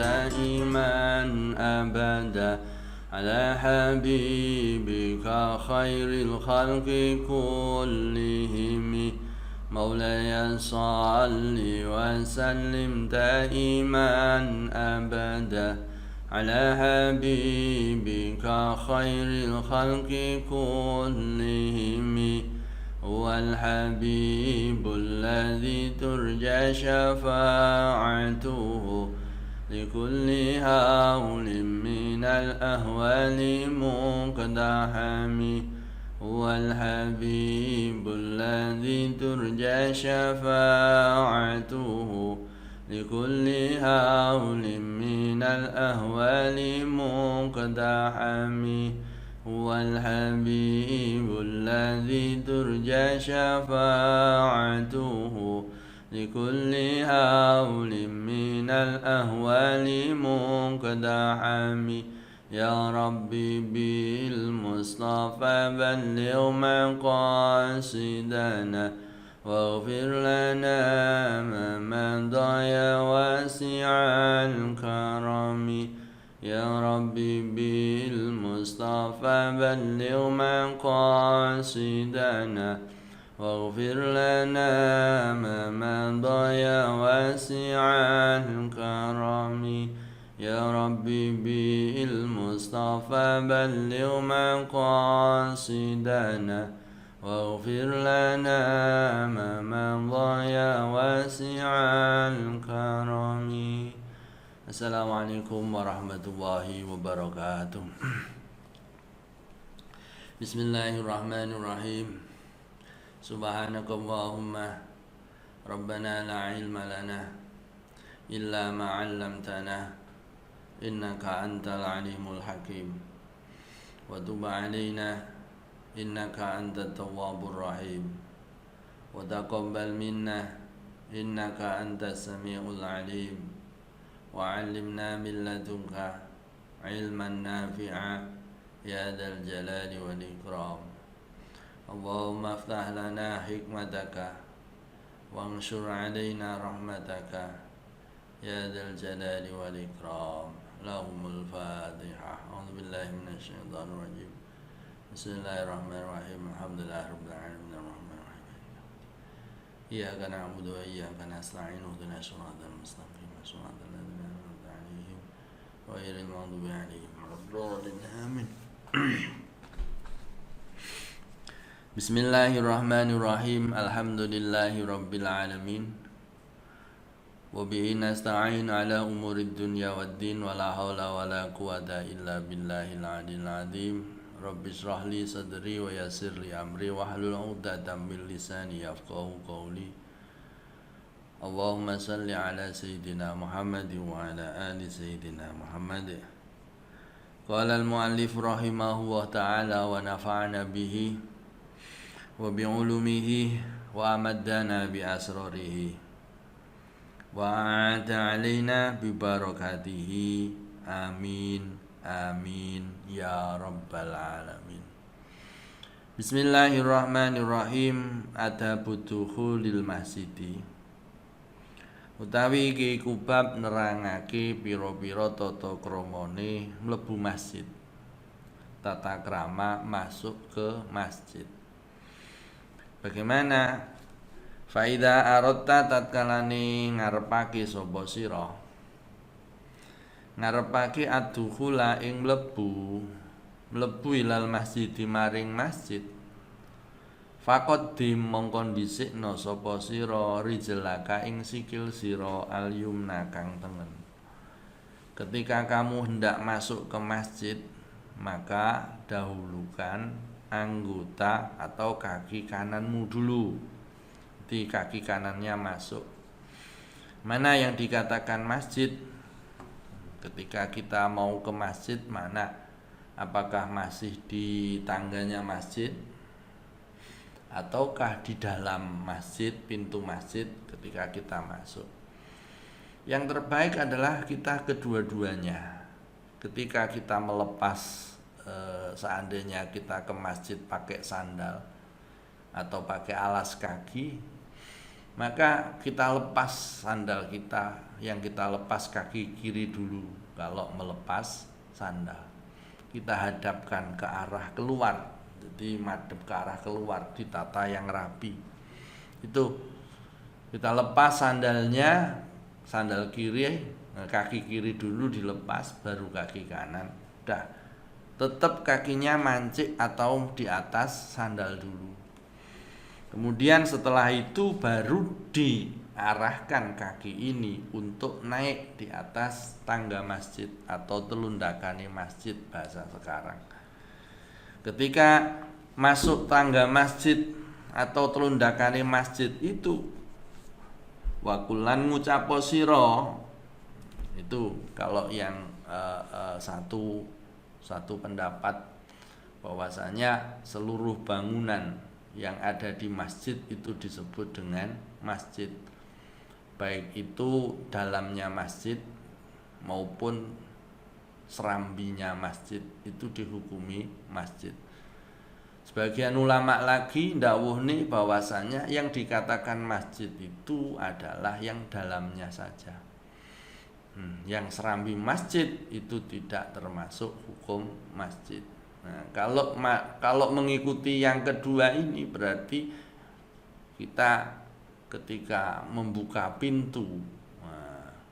دائما أبدا على حبيبك خير الخلق كلهم مولاي صل وسلم دائما أبدا على حبيبك خير الخلق كلهم هو الحبيب الذي ترجى شفاعته لكل هول من الأهوال مقتحم هو الحبيب الذي ترجى شفاعته لكل هول من الأهوال مقتحم هو الحبيب الذي ترجى شفاعته لكل هول من الأهوال مقتحم يا ربي بالمصطفى بلغ مقاصدنا واغفر لنا ما مضى يا واسع الكرم يا ربي بالمصطفى بلغ مقاصدنا واغفر لنا ما مضى يا واسع الكرم يا ربي بالمصطفى بلغ مقاصدنا واغفر لنا ما مضى يا واسع الكرم. Assalamualaikum warahmatullahi wabarakatuh. Bismillahirrahmanirrahim. Subhanakallahumma Rabbana la ilma lana illa ma 'allamtana innaka antal alimul hakim wa tub 'alaina innaka antat tawwabur rahim wa taqabbal minna innaka antas samiul alim wa 'allimna min ladunka 'ilman nafi'a ya dzal jalali wal ikram. Allahumma aftah lana hikmataka wanshur 'alaina rahmataka ya dzal jalali wal ikram. Lahumul Fatihah. A'udzu billahi minasy syaithanir rajim. Bismillahirrahmanirrahim. Alhamdulillahirabbil alamin arrahmanir rahim. Iyyaka na'budu wa iyyaka nasta'in. Ihdinas siratal mustaqim. Shiratal ladzina an'amta 'alaihim ghairil maghdubi 'alaihim waladdallin. Amin. Bismillahirrahmanirrahim. Alhamdulillahi rabbil alamin. Wa bihi nasta'in ala umurid dunya waddin wa la haula wa la quwata illa billahil aliyil azim. Rabbi shrah li sadri wa yassir li amri wa hlul 'uqdatam min lisani yafqahu qawli. Allahumma salli ala sayyidina Muhammad wa ala ali sayyidina Muhammad. Qala al-muallif rahimahullah ta'ala wa nafa'ana bihi wa bi'ulumihi wa amaddana bi asrarihi wa a'ata alaina bi barakatihi. Amin amin ya rabbal alamin. Bismillahirrahmanirrahim. Adabud dukhulil masjidi. Utawi iki kubab nerangake pira-pira tata kramane mlebu masjid. Tata krama masuk ke masjid. Bagaimana? Faida aradta tatkalane ngarepake sapa sira. Ngarepake addukhula ing mlebu ilal masjid maring masjid. Faqaddim mongkon dhisikna sapa sira rijlaka ing sikil sira al-yumna kang tengen. Ketika kamu hendak masuk ke masjid, maka dahulukan anggota atau kaki kananmu dulu. Di kaki kanannya masuk. Mana yang dikatakan masjid? Ketika kita mau ke masjid, mana? Apakah masih di tangganya masjid? Ataukah di dalam masjid, pintu masjid ketika kita masuk? Yang terbaik adalah kita kedua-duanya. Ketika kita melepas, seandainya kita ke masjid pakai sandal atau pakai alas kaki, maka kita lepas sandal kita, yang kita lepas kaki kiri dulu. Kalau melepas sandal, kita hadapkan ke arah keluar, jadi madep ke arah keluar, ditata yang rapi. Itu kita lepas sandalnya, sandal kiri, kaki kiri dulu dilepas, baru kaki kanan. Udah, tetap kakinya mancik atau di atas sandal dulu. Kemudian setelah itu baru diarahkan kaki ini untuk naik di atas tangga masjid atau telundakane masjid bahasa sekarang. Ketika masuk tangga masjid atau telundakane masjid itu, wakulan ngucapo sira, itu kalau yang satu pendapat bahwasanya seluruh bangunan yang ada di masjid itu disebut dengan masjid, baik itu dalamnya masjid maupun serambinya masjid itu dihukumi masjid. Sebagian ulama lagi ndawuhne bahwasanya yang dikatakan masjid itu adalah yang dalamnya saja. Yang serambi masjid itu tidak termasuk hukum masjid. Nah, kalau mengikuti yang kedua ini berarti kita ketika membuka pintu,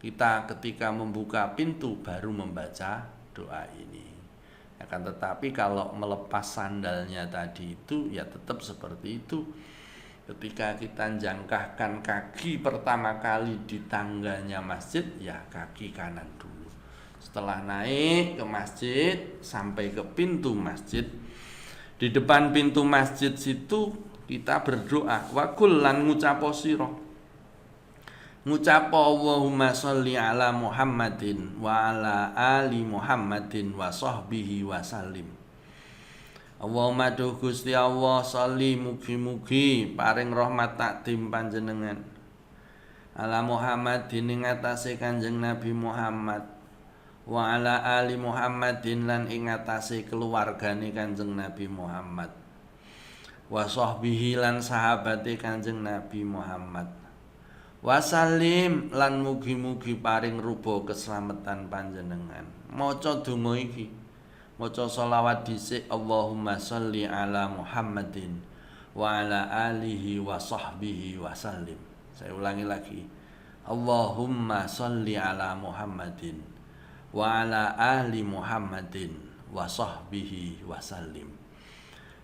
ketika membuka pintu baru membaca doa ini. Akan tetapi kalau melepas sandalnya tadi itu ya tetap seperti itu. Ketika kita jangkahkan kaki pertama kali di tangganya masjid, ya kaki kanan dulu. Setelah naik ke masjid sampai ke pintu masjid, di depan pintu masjid situ kita berdoa, wa kullan ngucapo sira, ngucapo Allahumma sholli ala Muhammadin wa ala ali Muhammadin wa sahbihi wa sallim. Allahumma duh Gusti Allah, sholli mugi-mugi paring rahmat takdim panjenengan ala Muhammadin ing atase Kanjeng Nabi Muhammad, wa ala ali Muhammadin lan ing atase keluargane Kanjeng Nabi Muhammad, wa sahbihi lan sahabate Kanjeng Nabi Muhammad, wa salim lan mugi-mugi paring rupa keselamatan panjenengan. Maca donga iki, maca sholawat dhisik, Allahumma sholli ala Muhammadin wa ala alihi wa sahbihi wa sallim. Saya ulangi lagi, Allahumma sholli ala Muhammadin wa ala ahli Muhammadin wa sahbihi wa sallim.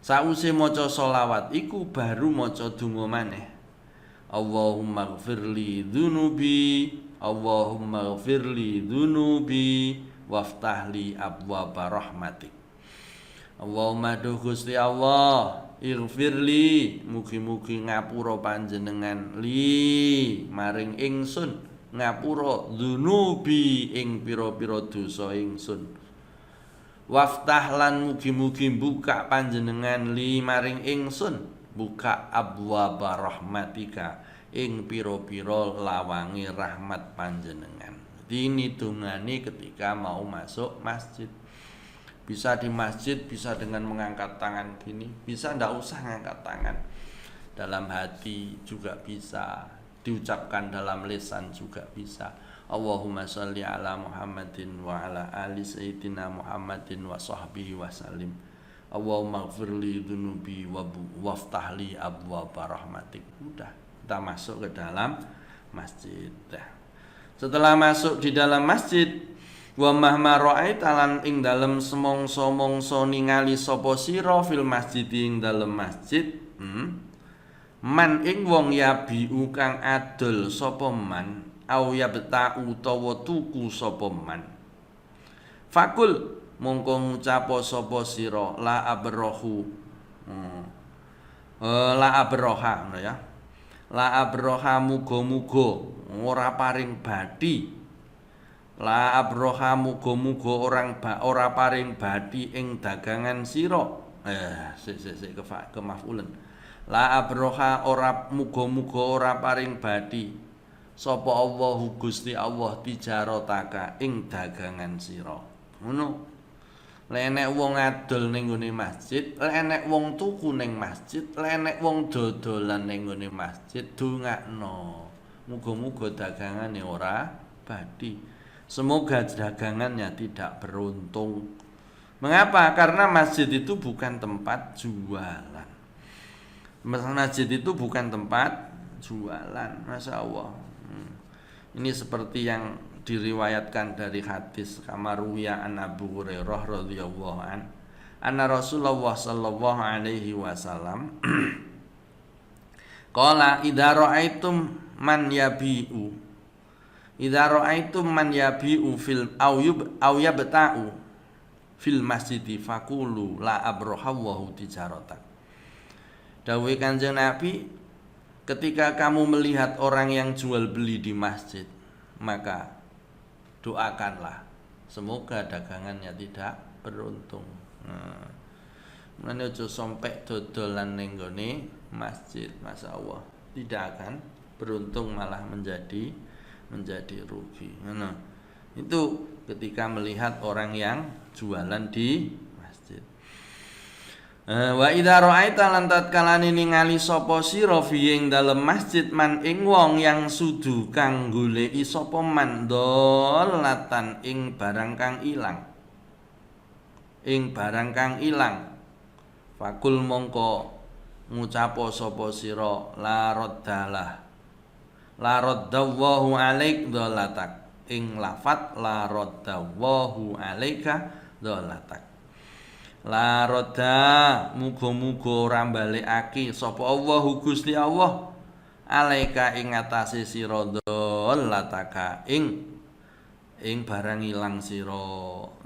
Sause maca sholawat iku baru maca donga maneh, Allahumma gfirli dzunubi, Allahumma gfirli dzunubi waftahli abwaba rahmatik. Allahumma duh Gusti Allah, ighfirli, mugi-mugi ngapura panjenengan li maring ingsun, ngapura dzunubi ing pira-pira dosa ingsun, waftah lan mugi-mugi buka panjenengan li maring ingsun, buka abwaba rahmatika ing pira-pira lawange rahmat panjenengan. Ini dungane ketika mau masuk masjid. Bisa di masjid, bisa dengan mengangkat tangan gini, bisa ndak usah ngangkat tangan. Dalam hati juga bisa, diucapkan dalam lisan juga bisa. Allahumma sholli ala Muhammadin wa ala ali sayyidina Muhammadin wa sahbihi wa sallim. Allahumma gfirli dzunubi waftahli abwaba rahmatik. Udah, kita masuk ke dalam masjid. Setelah masuk di dalam masjid, wa mahma ra'aita lan ing dalem semongso-mongso ningali sapa sira fil masjid ing dalem masjid, man ing wong yabiu kang adol sapa man, au yabta utawa tuku sapa man, fakul mongko ngucapo sapa sira la abrahu, la abraha ngono ya, la abraha muga-muga ora paring bathi, la abraha muga-muga ora paring bathi ing dagangan sira. Sik kemafulen. La abraha ora muga-muga ora paring bathi sapa Allahu Gusti Allah tijarataka ing dagangan sira. Ngono. Lek enek wong adol ning nggone masjid, lek enek wong tuku ning masjid, lek enek wong dodolan ning nggone masjid, dongakno. Muga-muga dagangane ora badi. Semoga dagangannya tidak beruntung. Mengapa? Karena masjid itu bukan tempat jualan. Masjid itu bukan tempat jualan, Masya Allah. Ini seperti yang diriwayatkan dari hadis kamaruya an Abu Hurairah radhiyallahu an anna Rasulullah sallallahu alaihi wasallam qala idza ra'aitum man yabi'u fil au yabta'u fil masjidi faqulu la abrahallahu tijaratan. Dawuh Kanjeng Nabi, ketika kamu melihat orang yang jual beli di masjid, maka doakanlah semoga dagangannya tidak beruntung. Mulane aja sampai dodolan ning gone masjid, masyaallah, tidak akan beruntung malah menjadi rugi. Itu ketika melihat orang yang jualan di masjid. Wa idza ra'aita lan tatkalane ningali sapa sira fi ing dalem masjid man ing wong yang sudu kang goleki sapa man dolatan ing barang kang ilang fakul mongko ngucapo sapa sira la raddallahu alaik dolatak ing lafat la raddallahu alaika dolatak. La roda muga-muga ora balekake sapa Allahu Gusti Allah alaika ing atase sira dolataka ing barang ilang sira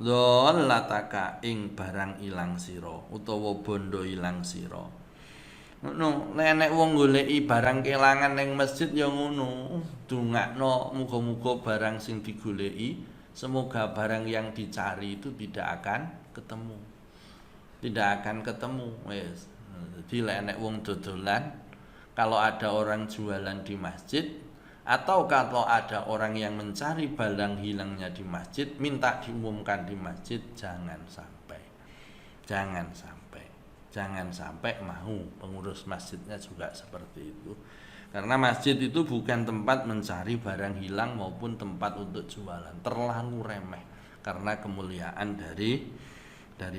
dolataka ing barang ilang sira utawa bondo ilang sira. Ngono, lek nek wong goleki barang kelangan ning masjid ya ngono, dongakno muga-muga barang sing digoleki semoga barang yang dicari itu tidak akan ketemu wes. Jadi lek nek wong dodolan, kalau ada orang jualan di masjid atau kalau ada orang yang mencari barang hilangnya di masjid, minta diumumkan di masjid, jangan sampai mau pengurus masjidnya juga seperti itu. Karena masjid itu bukan tempat mencari barang hilang maupun tempat untuk jualan, terlalu remeh karena kemuliaan dari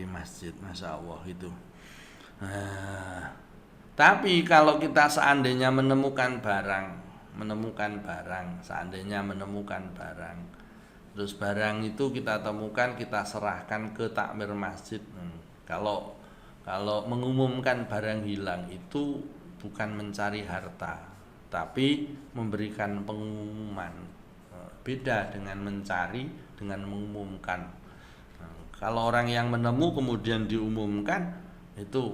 masjid, Masya Allah itu. Tapi kalau kita seandainya menemukan barang, terus barang itu kita temukan, kita serahkan ke takmir masjid. Kalau mengumumkan barang hilang itu bukan mencari harta, tapi memberikan pengumuman. Beda dengan mencari, dengan mengumumkan. Kalau orang yang menemu kemudian diumumkan itu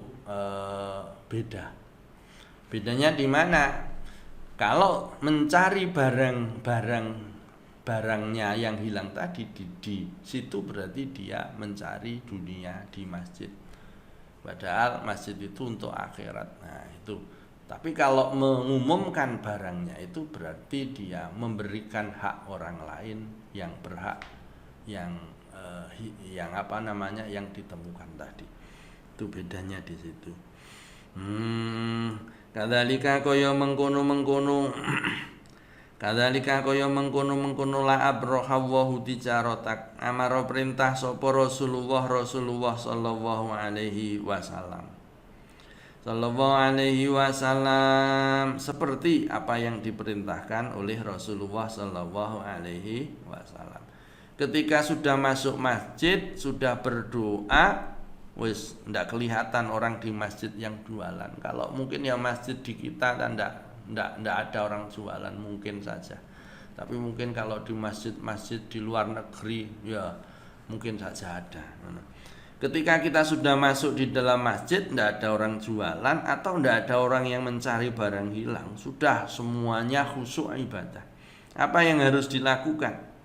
beda. Bedanya di mana? Kalau mencari barangnya yang hilang tadi di situ berarti dia mencari dunia di masjid. Padahal masjid itu untuk akhirat. Nah, itu. Tapi kalau mengumumkan barangnya itu berarti dia memberikan hak orang lain yang berhak yang ditemukan tadi. Itu bedanya di situ. Kadzalika kaya mengkono la abrahallahu tijaratak amara perintah sapa Rasulullah sallallahu alaihi wasallam seperti apa yang diperintahkan oleh Rasulullah sallallahu alaihi wasallam. Ketika sudah masuk masjid, sudah berdoa, wis ndak kelihatan orang di masjid yang jualan. Kalau mungkin ya masjid di kita kan ndak ada orang jualan mungkin saja. Tapi mungkin kalau di masjid di luar negeri ya mungkin saja ada. Ketika kita sudah masuk di dalam masjid, ndak ada orang jualan atau ndak ada orang yang mencari barang hilang, sudah semuanya khusyuk ibadah. Apa yang harus dilakukan?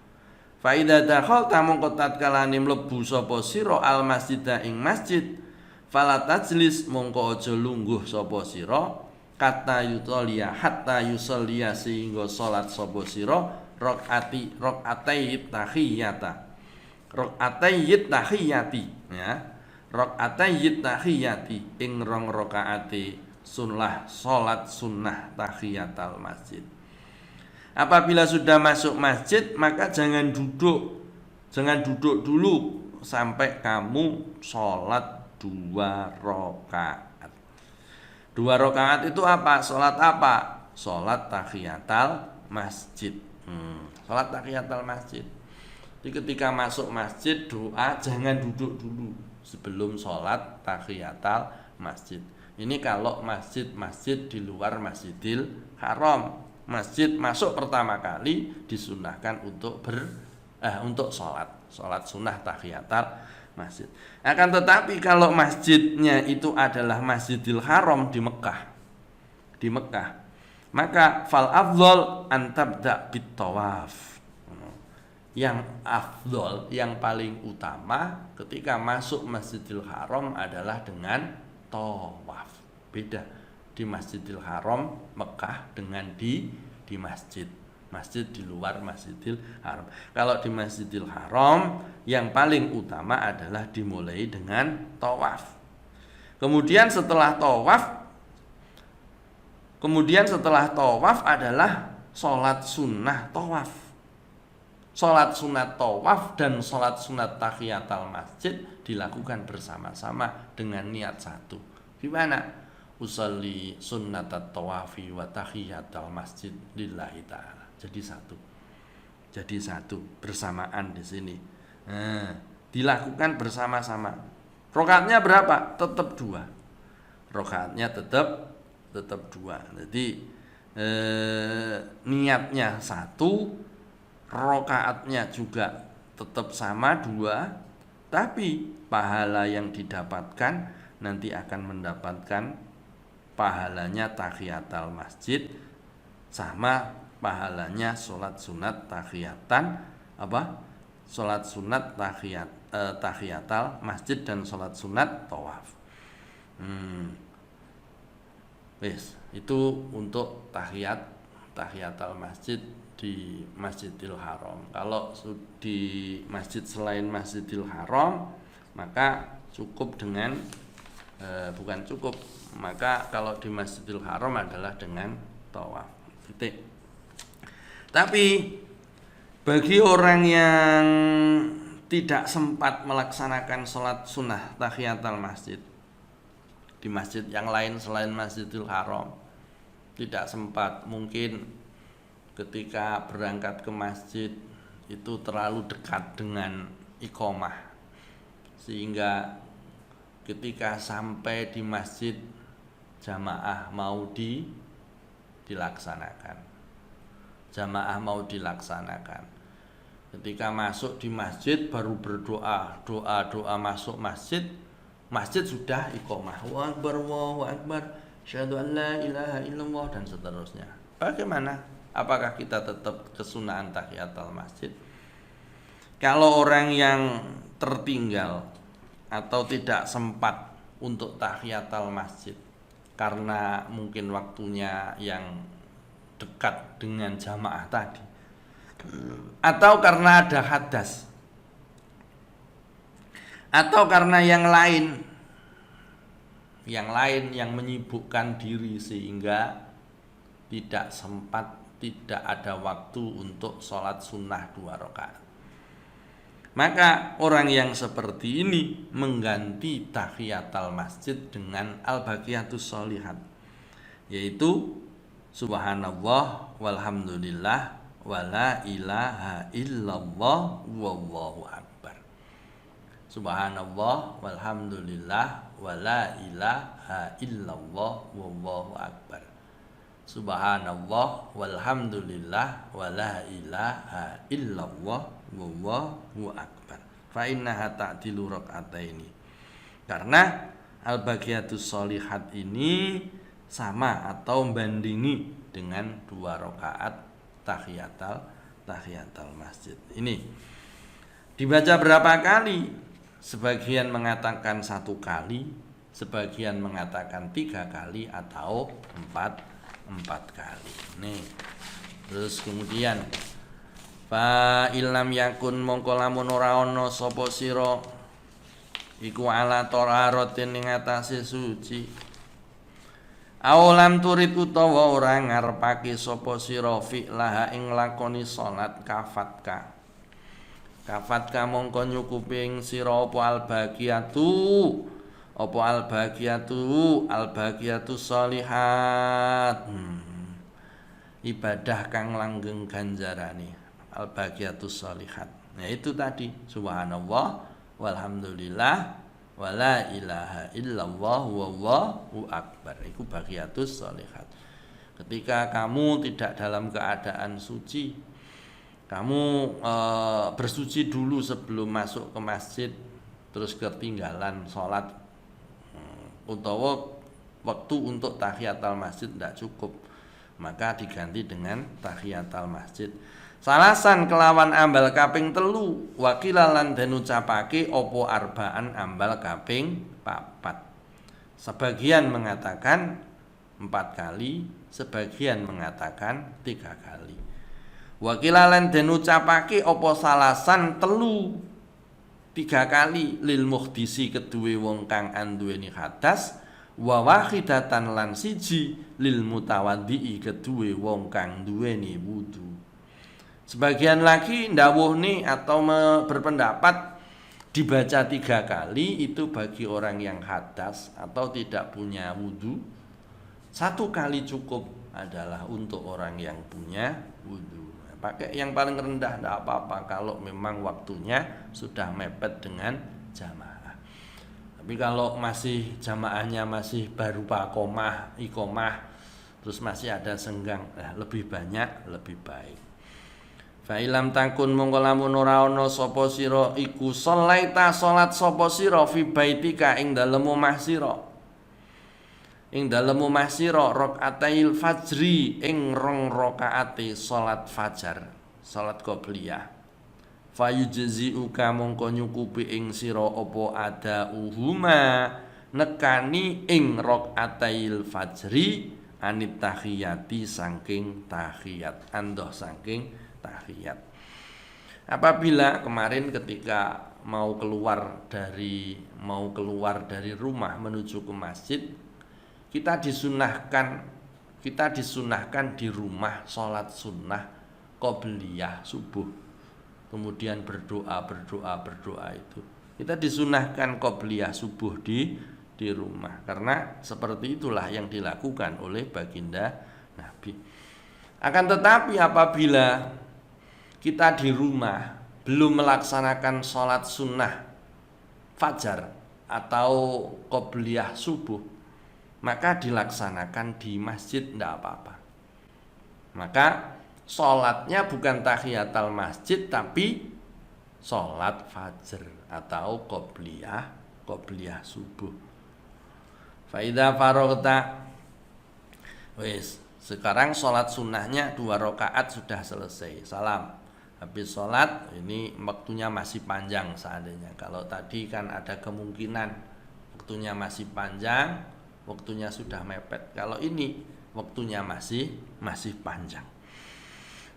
Fa idza dakhalta mongko tatkalane mlebu sapa sira al masjida ing masjid, fala tajlis mongko aja lungguh sapa sira kata yutoliya hatta yusolliya sehingga salat sapa sira raqatai tahiyata Rakaatay tahiyati ya. Rakaatay tahiyati ing rong rakaate salat sunnah tahiyatul masjid. Apabila sudah masuk masjid maka jangan duduk. Jangan duduk dulu sampai kamu sholat 2 rakaat. 2 rakaat itu apa? Sholat apa? Sholat tahiyatul masjid. Sholat tahiyatul masjid. Jadi ketika masuk masjid doa jangan duduk dulu sebelum sholat tahiyatul masjid. Ini kalau masjid-masjid di luar Masjidil Haram. Masjid masuk pertama kali disunahkan untuk sholat sunnah tahiyatul masjid. Akan tetapi kalau masjidnya itu adalah Masjidil Haram di Mekah, maka fal afdhal an tabda bit tawaf. Yang afdol, yang paling utama ketika masuk Masjidil Haram adalah dengan tawaf. Beda di Masjidil Haram Mekah dengan di masjid di luar Masjidil Haram. Kalau di Masjidil Haram yang paling utama adalah dimulai dengan tawaf. Kemudian setelah tawaf adalah sholat sunnah tawaf. Sholat sunat tawaf dan sholat sunat tahiyatul masjid dilakukan bersama-sama dengan niat satu. Gimana? Usolli sunnatat tawafi wa tahiyatul masjid lillahi ta'ala. Jadi satu bersamaan di sini. Dilakukan bersama-sama. Rakaatnya berapa? Tetap 2. Rakaatnya tetap 2. Jadi niatnya satu, rakaatnya juga tetap sama 2, tapi pahala yang didapatkan nanti akan mendapatkan pahalanya tahiyatul masjid sama pahalanya sholat sunat tahiyatan sholat sunat tahiyatul masjid dan sholat sunat tawaf. Itu untuk tahiyatul masjid di Masjidil Haram. Kalau di masjid selain Masjidil Haram maka cukup dengan maka kalau di Masjidil Haram adalah dengan tawaf. Titik. Tapi bagi orang yang tidak sempat melaksanakan sholat sunnah tahiyatul masjid di masjid yang lain selain Masjidil Haram, tidak sempat, mungkin ketika berangkat ke masjid itu terlalu dekat dengan iqomah sehingga ketika sampai di masjid jamaah mau dilaksanakan. Ketika masuk di masjid baru berdoa, doa masuk masjid sudah iqomah. Allahu akbar, asyhadu an la ilaha illallah dan seterusnya. Bagaimana? Apakah kita tetap kesunahan tahiyatul masjid? Kalau orang yang tertinggal atau tidak sempat untuk tahiyatul masjid karena mungkin waktunya yang dekat dengan jamaah tadi, atau karena ada hadas, atau karena yang lain yang menyibukkan diri sehingga tidak sempat, tidak ada waktu untuk sholat sunnah 2 rakaat. Maka orang yang seperti ini mengganti tahiyatul masjid dengan al-baqiyatus sholihat, yaitu subhanallah walhamdulillah wala ilaha illallah wallahu akbar. Subhanallah walhamdulillah wala ilaha illallah wallahu akbar. Subhanallah walhamdulillah wala ilaha illallah wallahu akbar. Fa innaha ta'dilu raka'ataini. Karena al-baqiyatus sholihat ini sama atau bandingi dengan 2 rakaat tahiyatul masjid. Ini dibaca berapa kali? Sebagian mengatakan 1 kali, sebagian mengatakan 3 kali atau 4 kali. Nih. Terus kemudian Fa illam yakun mongko lamun ora ana sapa sira iku ala thaharatin ing atase suci. Awalam turid utawa ora ngarepake sapa sira fi'laha ing lakoni salat kafatka. Kafatka mongko nyukupi ing sira apa albagiyatu sholihat. Ibadah kang langgeng ganjarane albagiatus sholihat. Nah itu tadi subhanallah walhamdulillah wala ilaha illallah wallahu akbar. Itu bagiatus sholihat. Ketika kamu tidak dalam keadaan suci, kamu bersuci dulu sebelum masuk ke masjid, terus ketinggalan sholat, utawa waktu untuk tahiyatul masjid tidak cukup, maka diganti dengan tahiyatul masjid. Salasan kelawan ambal kaping telu, wakilalan dan ucapake opo arbaan ambal kaping papat. Sebagian mengatakan 4 kali, sebagian mengatakan 3 kali. Wakilalan dan ucapake opo salasan telu 3 kali lil muhdisi kedue wong kang anduweni hadas, wa wahidatan lan siji lil mutawaddi kedue wong kang duweni wudu. Sebagian lagi ndawuhne atau berpendapat dibaca 3 kali itu bagi orang yang hadas atau tidak punya wudu. 1 kali cukup adalah untuk orang yang punya wudu. Pakai yang paling rendah tidak apa-apa kalau memang waktunya sudah mepet dengan jamaah. Tapi kalau masih jamaahnya masih baru iqomah, terus masih ada senggang, lebih banyak lebih baik. Fa ilam takun mongko lamun ora ana sapa sira iku sholaita salat sapa sira fi baitika ing dalem omah sira. Ing dalem omah sira rakaatail fajri ing 2 rakaate salat fajar, salat qobliyah. Fayujzi'uka mongko nyukupi ing sira apa adauhuma nekani ing rakaatail fajri anit tahiyati saking tahiyat, andoh saking tahiyat. Apabila kemarin ketika mau keluar dari rumah menuju ke masjid, kita disunahkan di rumah sholat sunnah qobliyah subuh, kemudian berdoa itu. Kita disunahkan qobliyah subuh di rumah, karena seperti itulah yang dilakukan oleh baginda Nabi. Akan tetapi apabila kita di rumah belum melaksanakan sholat sunnah fajar atau qobliyah subuh, maka dilaksanakan di masjid tidak apa-apa. Maka sholatnya bukan tahiyatul masjid tapi sholat fajar atau qobliyah subuh. Faida farogta, sekarang sholat sunnahnya 2 rakaat sudah selesai, salam. Habis sholat ini waktunya masih panjang seandainya. Kalau tadi kan ada kemungkinan waktunya masih panjang, waktunya sudah mepet. Kalau ini waktunya masih panjang.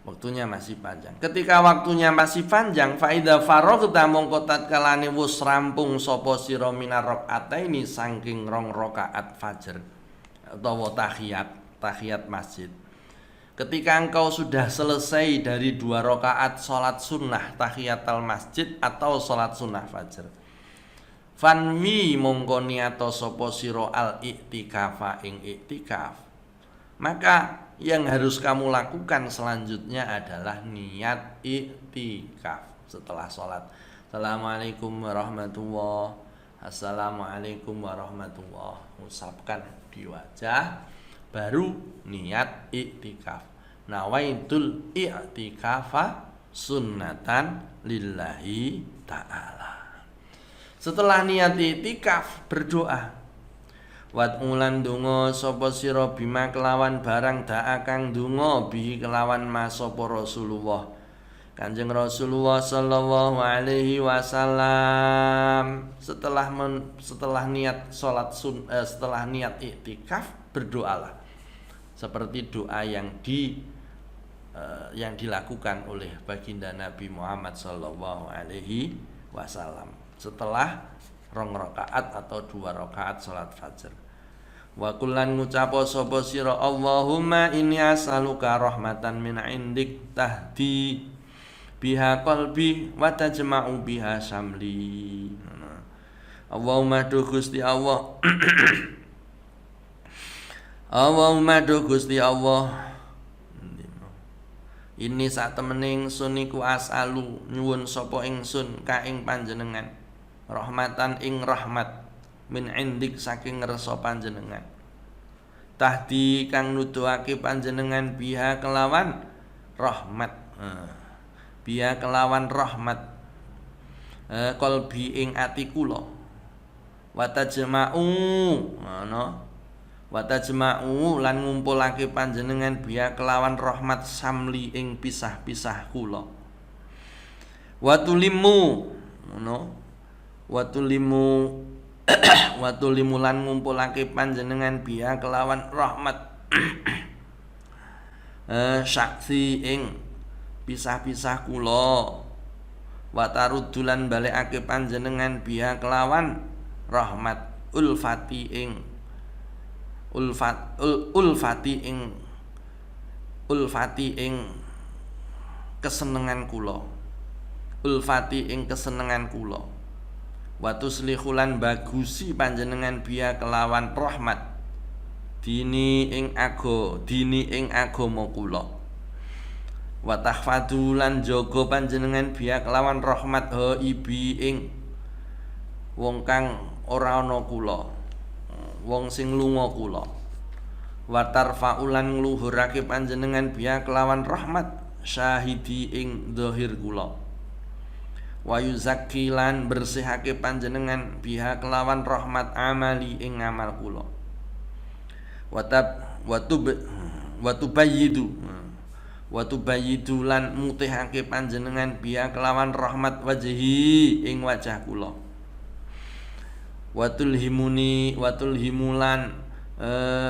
Waktunya masih panjang. Ketika waktunya masih panjang, faida faragta mongko tatkalane wis rampung sapa sira minar rakaataini saking 2 rakaat fajar utawa tahiyat masjid. Ketika engkau sudah selesai dari 2 rakaat sholat sunnah tahiyatul masjid atau sholat sunnah fajar, fanwi mongko niato sapa sira al i'tikafa ing i'tikaf, maka yang harus kamu lakukan selanjutnya adalah niat i'tikaf setelah sholat. Assalamualaikum warahmatullahi wabarakatuh. Assalamualaikum warahmatullahi wabarakatuh. Usapkan di wajah, baru niat i'tikaf. Nawaitul i'tikafa sunnatan lillahi ta'ala. Setelah niat i'tikaf, berdoa. Wad'ulan donga sapa sira bima kelawan barang da'a kang donga bihi kelawan masapa Rasulullah Kanjeng Rasulullah sallallahu alaihi wasallam. Setelah niat setelah niat i'tikaf, berdoalah seperti doa yang yang dilakukan oleh baginda Nabi Muhammad sallallahu alaihi wasallam setelah 2 rakaat atau 2 rakaat salat fajar. Wa kullan ngucapo sapa sira Allahumma inni as'aluka rahmatan min indik tahdi biha qalbi wa tajma'u biha samli. Allahumma du Gusti Allah Allahumma du Gusti Allah ini sak temene ingsun iku as'alu nyuwun sapa ingsun ka ing panjenengan rahmatan ing rahmat min indik saking ngersa panjenengan tahdi kang nuduhake panjenengan biha kelawan rahmat biha kelawan rahmat qalbi ing ati kula wa tajma'u wa tajma'u lan ngumpulake panjenengan biha kelawan rahmat samli ing pisah-pisah kula wa tulimu watulimu lan ngumpulake panjenengan biha kelawan rahmat saksi ing pisah-pisah kula wa taruddulan balekake panjenengan biha kelawan rahmat ulfati ing kesenengan kula wa tuslihulan bagusi panjenengan biya kelawan rahmat dini ing agama kula wa tahfadulan jaga panjenengan biya kelawan rahmat ibi ing wong kang ora ana kula wong sing lunga kula wa tarfaulan ngluhurake panjenengan biya kelawan rahmat syahidi ing zahir kula wa yuzakkilan bersihake panjenengan biha kelawan rahmat amali ing amal kula wa tubayyidu lan mutihake panjenengan biha kelawan rahmat wajhi ing wajah kula wa tulhimulan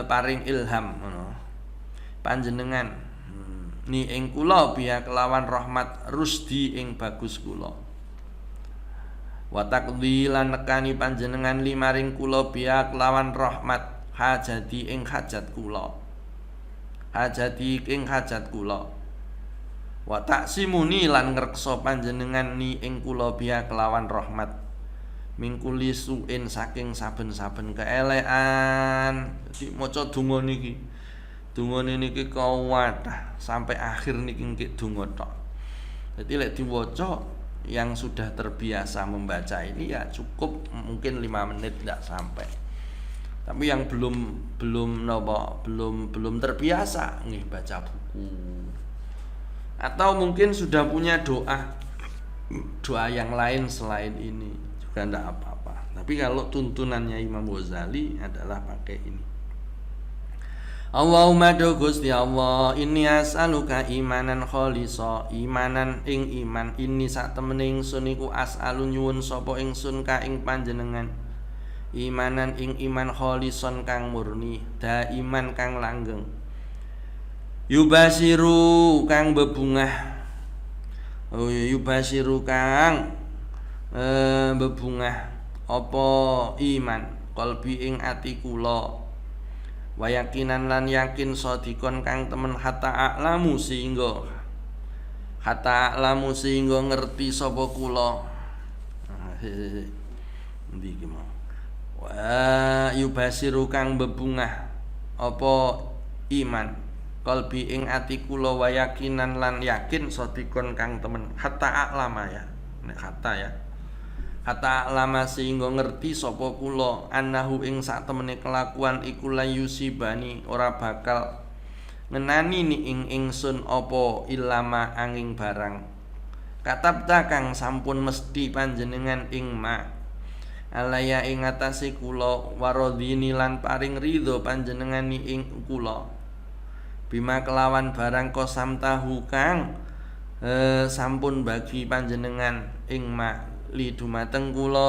paring ilham panjenengan ni ing kula biha kelawan rahmat rusdi ing bagus kula wa taqdilan nekani panjenengan limaring kula biya kelawan rahmat hajati ing hajat kula wa taksimuni lan ngreksa panjenengan ni ing kula biya kelawan rahmat mingkuli suin saking saben-saben keelekan. Jadi maca donga niki dungane niki kawathah sampai akhir niki nggih donga tok. Jadi lek diwaca yang sudah terbiasa membaca ini ya cukup mungkin 5 menit tidak sampai. Tapi yang belum terbiasa nih baca buku atau mungkin sudah punya doa yang lain selain ini juga tidak apa-apa. Tapi kalau tuntunannya Imam Ghazali adalah pakai ini. Allahumma do Gusti Allah inni as'aluka imanan khalisa imanan ing iman inni sak temene ingsun iku as'alu nyuwun sapa ingsun ka ing panjenengan imanan ing iman khalison kang murni daiman kang langgeng yubasiru kang bebungah bebungah apa iman qalbi ing ati kula wa yakinan lan yakin sadikon kang temen hatta a'lamu sehingga ngerti sapa kula ndi iki mau wa yubasiru kang bebungah apa iman qalbi ing ati kula wa yakinan lan yakin sadikon kang temen hatta a'lama ya nek hatta lama sehingga ngerti sapa kula annahu ing sak temene kelakuan iku layusibani ora bakal ngenani ni ing ingsun apa ilama angin barang katabta kang sampun mesti panjenengan ing ma alaya ing atase kula waradhini lan paring ridho panjenengan ni ing kula bima kelawan barang kosam tahu kang sampun bagi panjenengan ing ma li dumateng kula.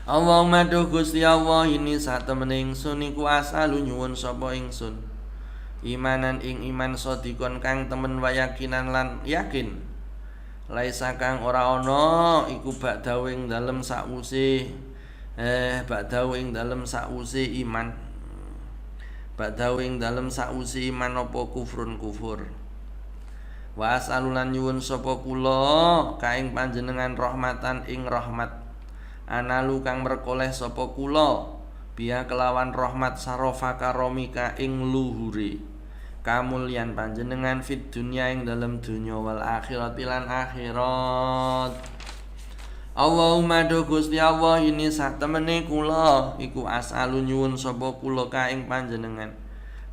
Allahumma do Gusti Allah ini sak temene ingsun iku asal nyuwun sapa ingsun imanan ing iman sodikon kang temen wayakinan lan yakin laisa kang ora ana iku ba'dahu ing dalem sakwuse ba'dahu ing dalem sakwuse iman ba'dahu ing dalem sakwuse iman apa kufrun kufur wa as'alulan nyuwun sapa kula kaing panjenengan rahmatan ing rahmat analu kang merkoleh sapa kula biya kelawan rahmat sarofa karomika ing luhure kamulyan panjenengan fit dunya ing dalem dunya wal akhirat lan akhirat. Allahumma do Gusti Allah ini sak temene kula iku as'alu nyuwun sapa kula kaing panjenengan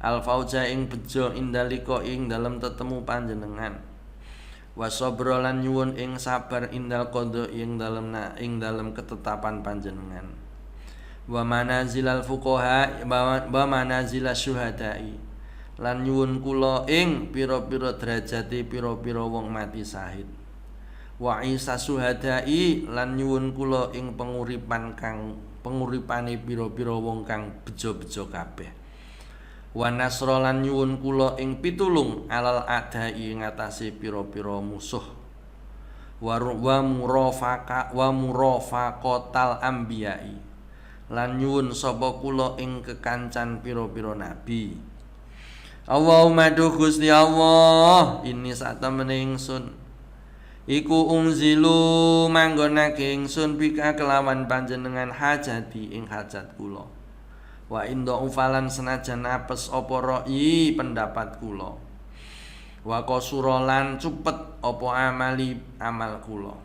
al fauza ing bejo indalika ing dalem tetemu panjenengan wa sabra lan nyuwun ing sabar indal qada ing dalem ketetapan panjenengan wa manazilal fuqaha wa manazilash syuhada'i lan nyuwun kula ing pira-pira derajate pira-pira wong mati syahid wa isa syuhada'i lan nyuwun kula ing penguripane pira-pira wong kang bejo-bejo kabeh wa nasra lan nyuwun kula ing pitulung alal adai ngatasi pira-pira musuh wa murafaqatal anbiya'i lan nyuwun sapa kula ing kekancan pira-pira nabi. Allahumma do Gusti Allah ini sak temene ingsun iku unzilu manggonake ingsun bika kelawan panjenengan hajati ing hajat kula wa inda ufalan senajan apes apa ra'i pendapat kula wa qasuralan cupet apa amali amal kula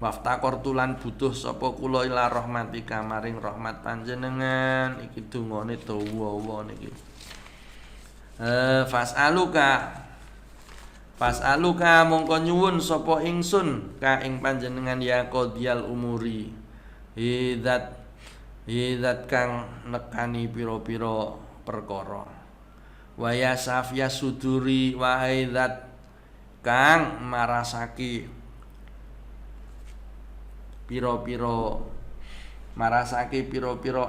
waftakor tulan butuh sapa kula ila rahmatika maring rahmat panjenengan iki dungane dawa niki Fas'aluka mongko nyuwun sapa ingsun ka ing panjenengan ya qadiyal umuri hidat kang nekani pira-pira perkara wa ya safya suduri wa hidat kang marasaki pira-pira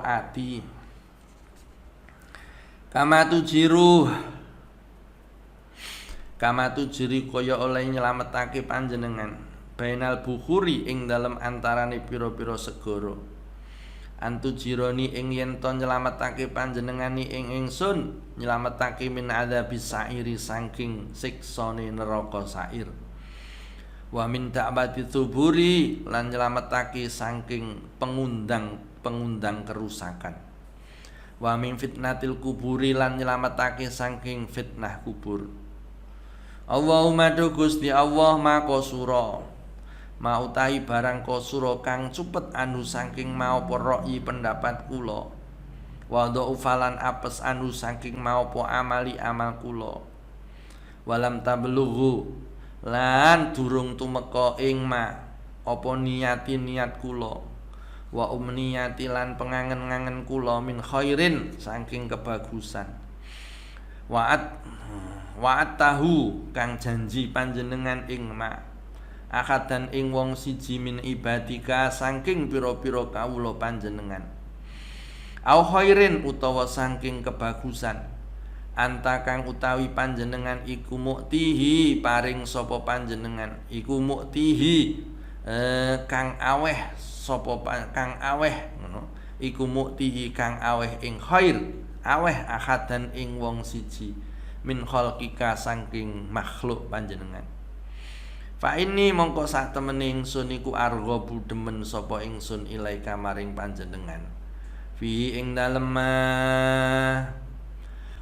ati Kama tujiri kaya oleh nyelametake panjenengan bainal bukhuri ing dalem antarane pira-pira segara antujironi ing yen to nyelametake panjenengani ing ingsun nyelametake min adzabis sa'iri saking siksane neraka sa'ir wa min ta'bati tsuburi lan nyelametake saking pengundang kerusakan wa min fitnatil kuburi lan nyelametake saking fitnah kubur. Allahumma do Gusti Allah maka sura ma utahi barang kosura kang cupet anu saking mau ra'i pendapat kula wa dhaufalan apes anu saking mau amali amal kula walam tablughu lan durung tumeka ing ma apa niat kula wa umniyati lan pengangen-angen kula min khairin saking kebagusan wa'at tahu kang janji panjenengan ing ma akadan ing wong siji min ibadika saking pira-pira kawula panjenengan au khairin utawa saking kebagusan anta kang utawi panjenengan iku muktihi paring sapa panjenengan iku muktihi kang aweh ngono iku muktihi kang aweh ing khair aweh akadan ing wong siji min khalqika saking makhluk panjenengan fa ini mongko sak temene ingsun iku arghabu demen sapa ingsun ilaika maring panjenengan fi ing dalem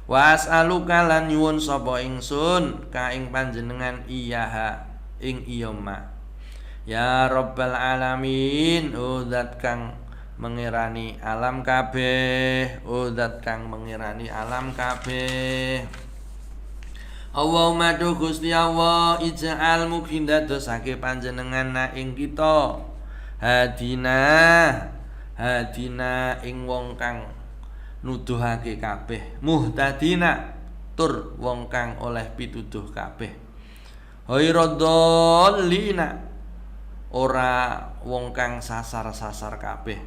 wa as'aluka lan nyuwun sapa ingsun ka ing panjenengan iyaha ing iyama ya rabbal alamin zat kang mengirani alam kabeh zat kang mengirani alam kabeh Allahumma do Gusti Allah ij'al mugi ndadosake panjenengan na ing kita hadina ing wong kang nuduhake kabeh muhtadina tur wong kang oleh pituduh kabeh ghairadallina ora wong kang sasar-sasar kabeh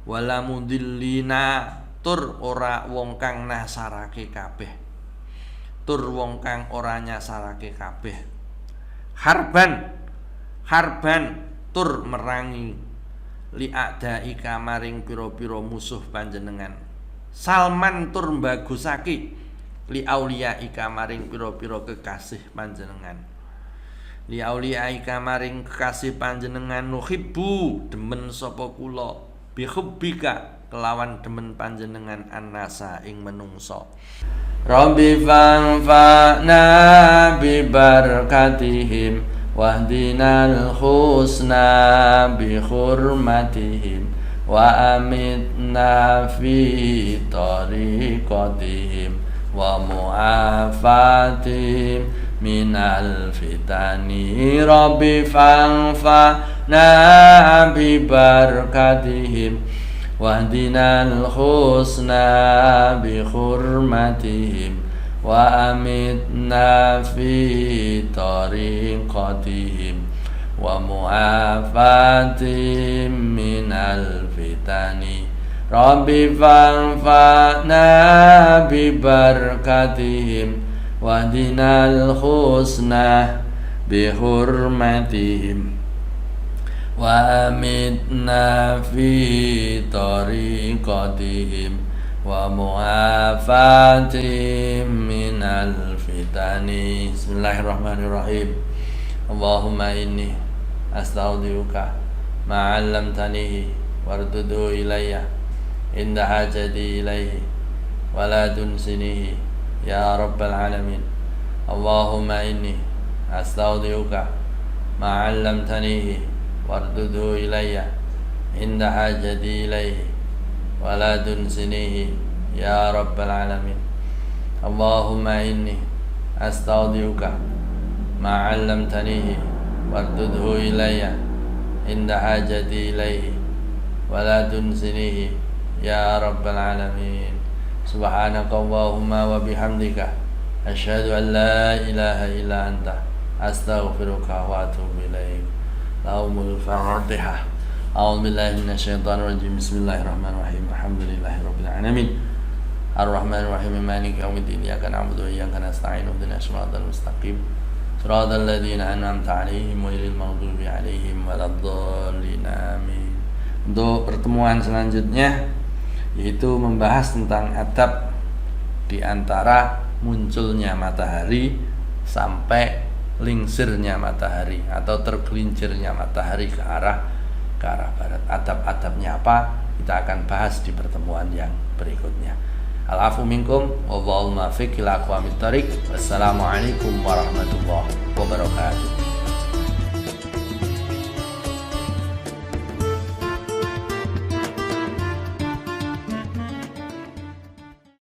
wala mudillina tur ora wong kang nasarake kabeh tur wong kang ora nyasarake kabeh. Harban tur merangi li'adaika maring pira-pira musuh panjenengan. Salman tur mbagusake li'auliyaika maring pira-pira kekasih panjenengan. Li'auliyaika maring kekasih panjenengan nuhibbu demen sapa kula bihubbika kelawan demen panjenengan annasa ing menungso. Rabbi fa'na bi barakatihim wahdinal husna bi hurmatihim wa amitna fi tariqatihim wa mu'afatihim minal fitani. Rabbi fa'na bi barakatihim wahdinal husna bi hurmatihim wa amitna fi tariqatihim wa mu'afatihim minal fitani. Rabbi fa'na bi barakatihim wahdinal husna bi hurmatihim wa amitna fi tariqatihim wa mu'afatihim minal fitani. Bismillahirrahmanirrahim. Allahumma inni astaudiuka ma'allamtanihi wardudu ilayya inda hajati ilayhi wa la tunsinihi ya rabbal alamin. Allahumma inni astaudiuka ma'allamtanihi wardudu ilayya inda hajati ilayhi wa la tunsinihi ya rabbal alamin. Allahumma inni astaudiuka ma 'allamtanihi wardudhu ilayya inda hajati ilayhi wa la tunsinihi ya rabbal alamin. Subhanaka Allahumma wa bihamdika asyhadu an la ilaha illa anta astaghfiruka wa atubu ilaik. Lahumul Fatihah. A'udzu billahi minasyaitonir rajim. Bismillahirrahmanirrahim. Alhamdulillahirabbil alamin. Ar-Rahmanir Rahim. Maliki yaumiddin. Iyyaka na'budu wa iyyaka nasta'in. Ihdinas siratal mustaqim. Siratal ladzina an'amta 'alaihim ghairil maghdubi 'alaihim waladdallin. Amin. Untuk pertemuan selanjutnya yaitu membahas tentang adab di antara munculnya matahari sampai lingsirnya matahari atau tergelincirnya matahari ke arah barat. Adab-adabnya apa? Kita akan bahas di pertemuan yang berikutnya. Al-afu minkum wallahu muwaffiq ila aqwamit thariq. Wassalamualaikum warahmatullahi wabarakatuh.